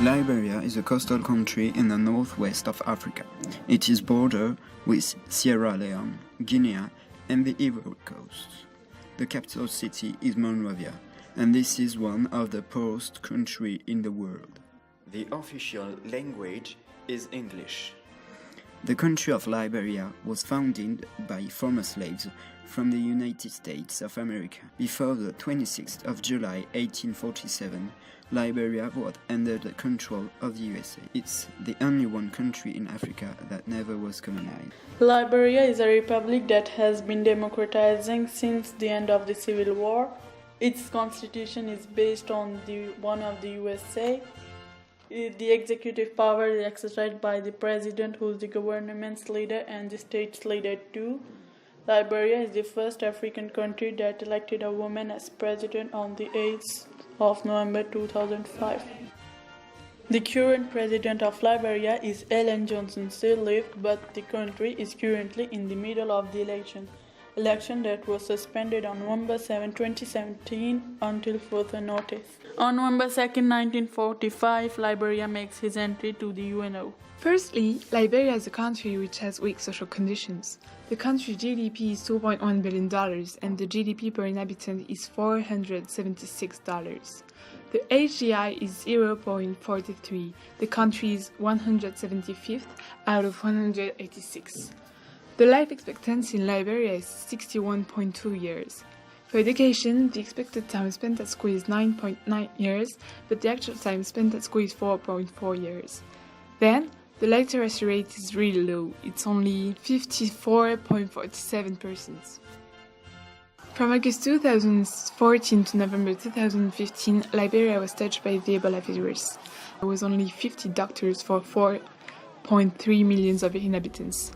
Liberia is a coastal country in the northwest of Africa. It is bordered with Sierra Leone, Guinea, and the Ivory Coast. The capital city is Monrovia, and this is one of the poorest countries in the world. The official language is English. The country of Liberia was founded by former slaves from the United States of America. Before the 26th of July 1847, Liberia was under the control of the USA. It's the only one country in Africa that never was colonized. Liberia is a republic that has been democratizing since the end of the Civil War. Its constitution is based on the one of the USA. The executive power is exercised by the president, who is the government's leader and the state's leader too. Liberia is the first African country that elected a woman as president on the 8th of November 2005. The current president of Liberia is Ellen Johnson Sirleaf, but the country is currently in the middle of the election that was suspended on November 7, 2017 until further notice. On November 2, 1945, Liberia makes his entry to the UNO. Firstly, Liberia is a country which has weak social conditions. The country's GDP is $2.1 billion and the GDP per inhabitant is $476. The HDI is 0.43. The country is 175th out of 186. The life expectancy in Liberia is 61.2 years. For education, the expected time spent at school is 9.9 years, but the actual time spent at school is 4.4 years. Then, the literacy rate is really low, it's only 54.47%. From August 2014 to November 2015, Liberia was touched by the Ebola virus. There was only 50 doctors for 4.3 million of inhabitants.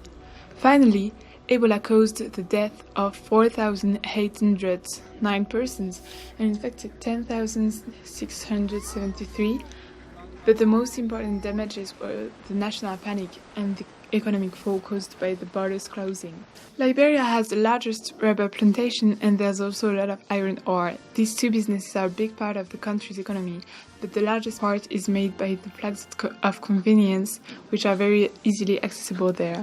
Finally, Ebola caused the death of 4,809 persons and infected 10,673, but the most important damages were the national panic and the economic fall caused by the borders closing. Liberia has the largest rubber plantation and there's also a lot of iron ore. These two businesses are a big part of the country's economy, but the largest part is made by the flags of convenience, which are very easily accessible there.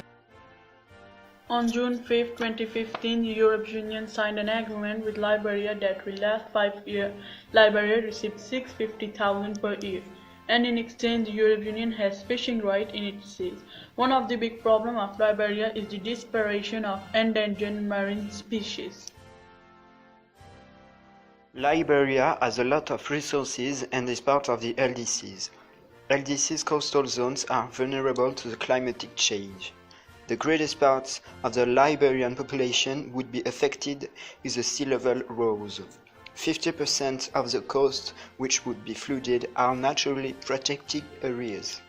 On June 5, 2015, the European Union signed an agreement with Liberia that will last 5 years. Liberia received $650,000 per year, and in exchange, the European Union has fishing rights in its seas. One of the big problems of Liberia is the disappearance of endangered marine species. Liberia has a lot of resources and is part of the LDCs. LDC's coastal zones are vulnerable to the climatic change. The greatest part of the Liberian population would be affected if the sea level rose. 50% of the coast, which would be flooded, are naturally protected areas.